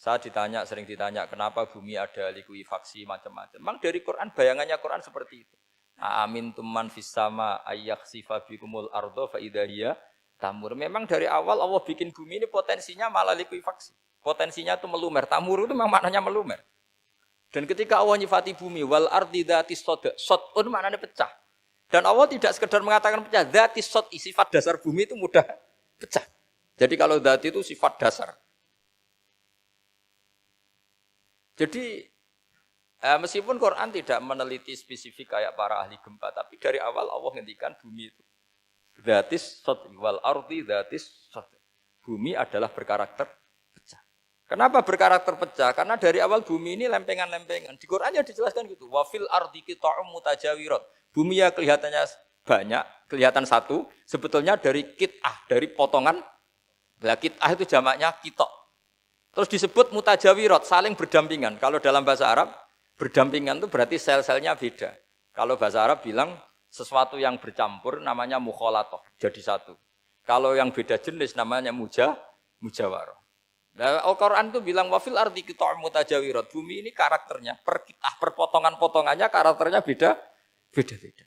Saya sering ditanya, kenapa bumi ada likuifaksi macam-macam. Memang dari Quran, bayangannya Quran seperti itu. Amin tuman fis sama ayyakhsifa bikumul ardo fa idza tamur. Memang dari awal Allah bikin bumi ini potensinya malah likuifaksi. Potensinya itu melumer. Tamur itu memang maknanya melumer. Dan ketika Allah nyifati bumi wal ardi dzatis sada, sadun maknanya pecah. Dan Allah tidak sekedar mengatakan pecah, dzatis sad, sifat dasar bumi itu mudah pecah. Jadi kalau dzat itu sifat dasar. Jadi meskipun Quran tidak meneliti spesifik kayak para ahli gempa, tapi dari awal Allah ngendikan bumi itu dzatis sad wal ardi dzatis sad. Bumi adalah berkarakter pecah. Kenapa berkarakter pecah? Karena dari awal bumi ini lempengan-lempengan. Di Quran ya dijelaskan gitu. Wa fil ardi qita'um mutajawirat. Bumi ya kelihatannya banyak, kelihatan satu, sebetulnya dari qit'ah, dari potongan. Lah qit'ah itu jamaknya qita'. Terus disebut mutajawirat, saling berdampingan. Kalau dalam bahasa Arab, berdampingan itu berarti sel-selnya beda. Kalau bahasa Arab bilang sesuatu yang bercampur namanya mukhalatoh, jadi satu. Kalau yang beda jenis namanya mujawarah. Nah, Al-Quran itu bilang wafil ardi qita'um mutajawirat. Bumi ini karakternya, per potongan-potongannya karakternya beda-beda.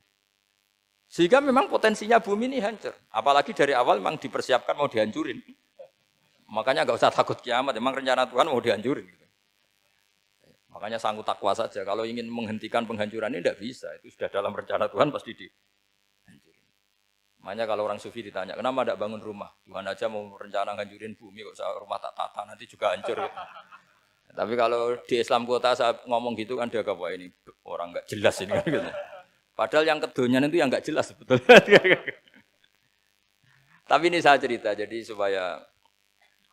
Sehingga memang potensinya bumi ini hancur. Apalagi dari awal memang dipersiapkan mau dihancurin. Makanya enggak usah takut kiamat, memang rencana Tuhan mau dihancurin. Makanya sanggup takwa saja. Kalau ingin menghentikan penghancuran ini tidak bisa. Itu sudah dalam rencana Tuhan pasti dihancurin. Makanya kalau orang sufi ditanya, kenapa tidak bangun rumah? Tuhan aja mau rencana menghancurin bumi, kok rumah tak tata, nanti juga hancur. Gitu. Tapi kalau di Islam kota saya ngomong gitu kan dia apa ini orang enggak jelas ini. Gitu. Padahal yang kedonyan itu yang enggak jelas sebetulnya. Tapi ini saya cerita, jadi supaya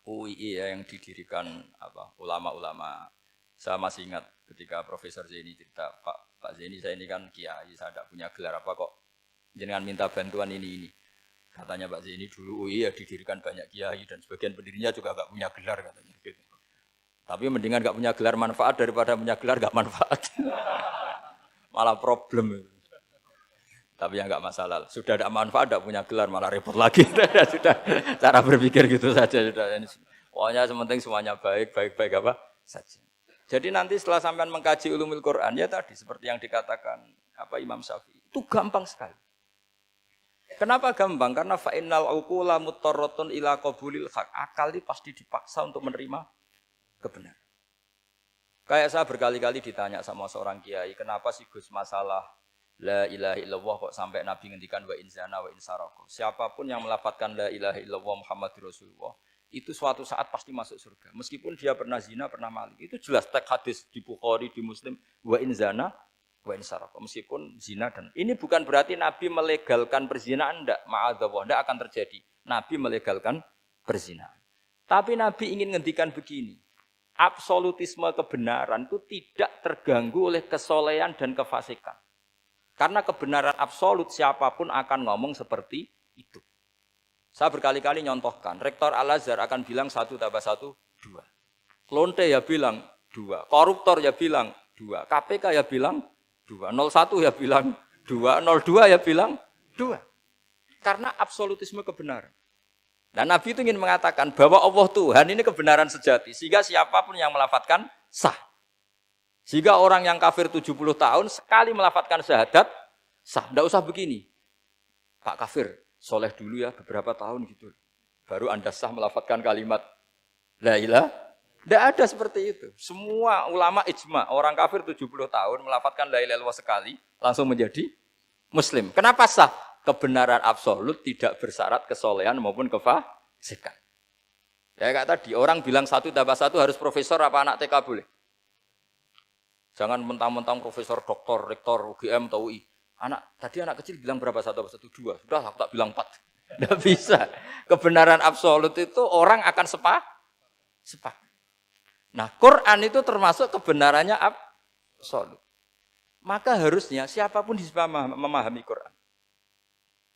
UII ya, yang didirikan ulama-ulama. Saya masih ingat ketika Profesor Zaini cerita, Pak Zaini saya ini kan kiai, saya tidak punya gelar apa kok jenengan minta bantuan ini. Katanya Pak Zaini dulu UII ya didirikan banyak kiai dan sebagian pendirinya juga enggak punya gelar katanya. Gitu. Tapi mendingan enggak punya gelar manfaat daripada punya gelar enggak manfaat. Malah problem. Tapi ya enggak masalah. Sudah ada manfaat, enggak punya gelar, malah repot lagi. Sudah cara berpikir gitu saja. Pokoknya sementing semuanya baik apa saja. Jadi nanti setelah sampean mengkaji ulumul Quran, ya tadi seperti yang dikatakan Imam Syafi'i, itu gampang sekali. Kenapa gampang? Karena fa'innal uqula muttarratun ila qabulil haq. Akal ini pasti dipaksa untuk menerima kebenaran. Kayak saya berkali-kali ditanya sama seorang kiai, kenapa sih Gus masalah la ilaha illallah kok sampai Nabi ngendikan wa in zana wa in saraka. Siapapun yang melafadzkan la ilaha illallah Muhammadur Rasulullah itu suatu saat pasti masuk surga. Meskipun dia pernah zina, pernah maling. Itu jelas teks hadis di Bukhari, di Muslim wa in zana wa in saraka. Meskipun zina dan ini bukan berarti Nabi melegalkan perzinahan, enggak, ma'adzallah, enggak akan terjadi. Nabi melegalkan perzinahan. Tapi Nabi ingin ngendikan begini. Absolutisme kebenaran itu tidak terganggu oleh kesolehan dan kefasikan. Karena kebenaran absolut siapapun akan ngomong seperti itu. Saya berkali-kali nyontohkan, Rektor Al-Azhar akan bilang 1 tambah 1, 2. Klonte ya bilang 2, koruptor ya bilang 2, KPK ya bilang 2, 01 ya bilang 2, 02 ya bilang 2. Karena absolutisme kebenaran. Dan Nabi itu ingin mengatakan bahwa Allah Tuhan ini kebenaran sejati. Sehingga siapapun yang melafadzkan sah. Sehingga orang yang kafir 70 tahun sekali melafadzkan syahadat sah. Tidak usah begini. Pak kafir, soleh dulu ya beberapa tahun gitu. Baru Anda sah melafadzkan kalimat la ilaha. Tidak ada seperti itu. Semua ulama ijma, orang kafir 70 tahun melafadzkan la ilaha illallah sekali langsung menjadi muslim. Kenapa sah? Kebenaran absolut tidak bersyarat kesolehan maupun kefasikan. Ya kayak tadi, orang bilang 1 tambah 1 harus profesor apa anak TK boleh? Jangan mentang-mentang profesor, doktor, rektor, UGM, atau UI. Tadi anak kecil bilang berapa? 1 tambah 1, 2. Sudah, aku tak bilang 4. Tidak bisa. Kebenaran absolut itu orang akan sepakat. Nah, Quran itu termasuk kebenarannya absolut. Maka harusnya siapapun bisa memahami Quran.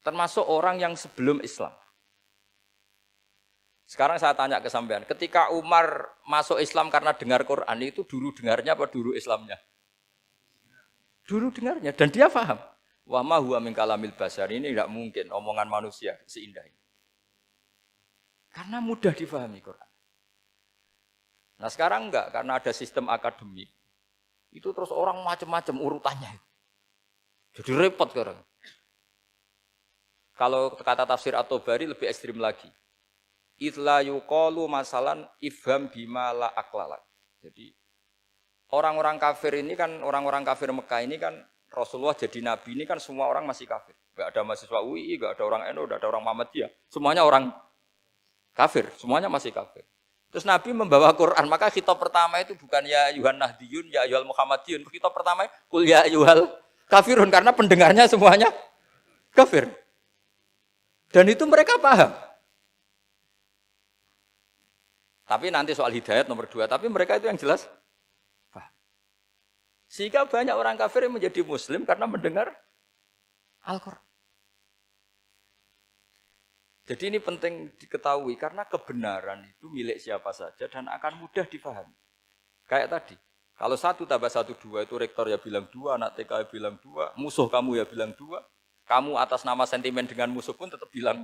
Termasuk orang yang sebelum Islam. Sekarang saya tanya ke sampean, ketika Umar masuk Islam karena dengar Quran, itu dulu dengarnya apa dulu Islamnya? Dulu dengarnya, dan dia paham. Wa ma huwa min kalamil basar, ini tidak mungkin omongan manusia seindah ini. Karena mudah difahami Quran. Nah sekarang enggak, karena ada sistem akademik. Itu terus orang macam-macam urutannya. Jadi repot sekarang. Kalau kata tafsir At-Tabari lebih ekstrim lagi. Itla yuqalu masalan ifham bima la aklala. Jadi orang-orang kafir ini kan, orang-orang kafir Mekah ini kan Rasulullah jadi nabi ini kan semua orang masih kafir. Enggak ada mahasiswa UI, enggak ada orang NU, enggak ada orang Muhammadiyah. Semuanya orang kafir, semuanya masih kafir. Terus Nabi membawa Quran, maka khitab pertama itu bukan ya Yuhan Nahdiyun, ya Yuhal Muhammadiyun. Khitab pertama kul ya Yuhal kafirun, karena pendengarnya semuanya kafir. Dan itu mereka paham. Tapi nanti soal hidayat nomor 2, tapi mereka itu yang jelas paham. Sehingga banyak orang kafir yang menjadi muslim karena mendengar Al-Quran. Jadi ini penting diketahui karena kebenaran itu milik siapa saja dan akan mudah difahami. Kayak tadi, kalau 1 tambah 1 2 itu rektor ya bilang 2, anak TK ya bilang 2, musuh kamu ya bilang 2, kamu atas nama sentimen dengan musuh pun tetap bilang.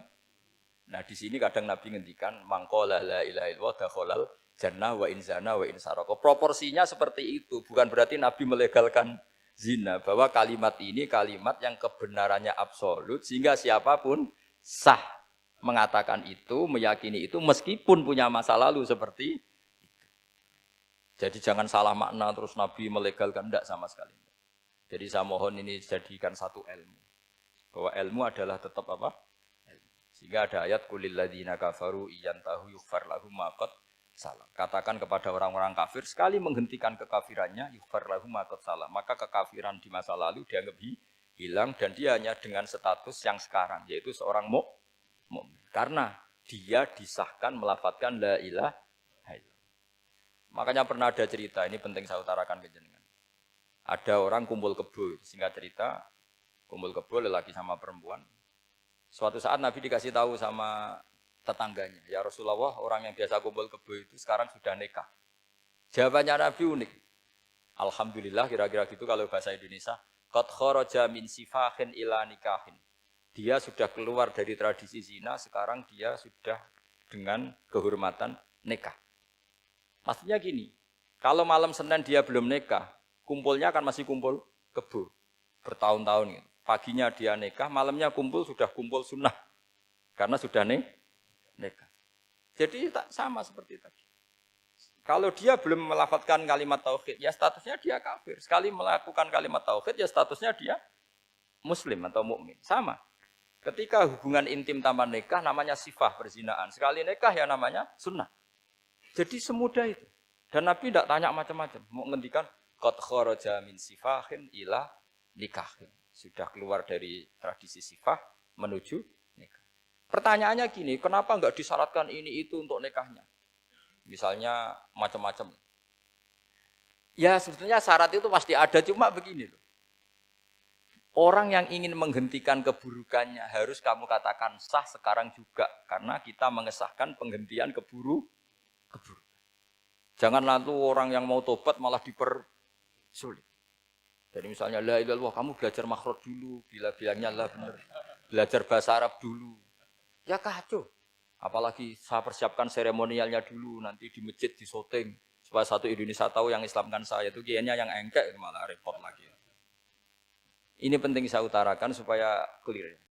Nah di sini kadang Nabi ngendikan mangqala la ilaha illallah dakhalal jannah wa in zana wa in saraka. Proporsinya seperti itu, bukan berarti Nabi melegalkan zina, bahwa kalimat ini kalimat yang kebenarannya absolut sehingga siapapun sah mengatakan itu, meyakini itu meskipun punya masa lalu seperti itu. Jadi jangan salah makna terus Nabi melegalkan, enggak sama sekali. Jadi saya mohon ini dijadikan satu ilmu. Bahwa ilmu adalah tetap apa? Ilmu. Sehingga ada ayat kulil ladzina kafaru iyantahu yughfar lahum ma qad salam. Katakan kepada orang-orang kafir sekali menghentikan kekafirannya yughfar lahum ma qad salam. Maka kekafiran di masa lalu dianggap hilang dan dia hanya dengan status yang sekarang yaitu seorang mukmin. Karena dia disahkan melafadzkan la ilaha illallah. Makanya pernah ada cerita, ini penting saya utarakan ke jenengan. Ada orang kumpul kebo, singkat cerita, kumpul kebo lelaki sama perempuan. Suatu saat Nabi dikasih tahu sama tetangganya, ya Rasulullah, orang yang biasa kumpul kebo itu sekarang sudah nikah. Jawabannya Nabi unik. Alhamdulillah, kira-kira gitu kalau bahasa Indonesia, qad kharaja min sifahin ila nikahin. Dia sudah keluar dari tradisi zina, sekarang dia sudah dengan kehormatan nikah. Maksudnya gini, kalau malam Senin dia belum nikah, kumpulnya kan masih kumpul kebo, bertahun-tahun. Gitu. Paginya dia nikah, malamnya kumpul, sudah kumpul sunnah. Karena sudah nikah. Jadi tak sama seperti tadi. Kalau dia belum melafadzkan kalimat tauhid, ya statusnya dia kafir. Sekali melakukan kalimat tauhid, ya statusnya dia muslim atau mukmin. Sama. Ketika hubungan intim tanpa nikah namanya sifah perzinaan. Sekali nikah ya namanya sunnah. Jadi semudah itu. Dan Nabi tidak tanya macam-macam. Mau ngendikan qad kharaja min sifahin ila nikahin. Sudah keluar dari tradisi sifah menuju nikah. Pertanyaannya gini, kenapa enggak disyaratkan ini itu untuk nikahnya? Misalnya macam-macam. Ya sebetulnya syarat itu pasti ada, cuma begini loh. Orang yang ingin menghentikan keburukannya harus kamu katakan sah sekarang juga. Karena kita mengesahkan penghentian keburukan. Jangan lalu orang yang mau tobat malah dipersulit. Jadi misalnya la ilaha illallah, kamu belajar makhraj dulu. Bila bilangnya lah benar. Belajar bahasa Arab dulu. Ya kacau. Apalagi saya persiapkan seremonialnya dulu. Nanti di masjid disoting. Supaya satu Indonesia tahu yang Islamkan saya. Itu kayaknya yang engkek malah repot lagi. Ini penting saya utarakan supaya clear.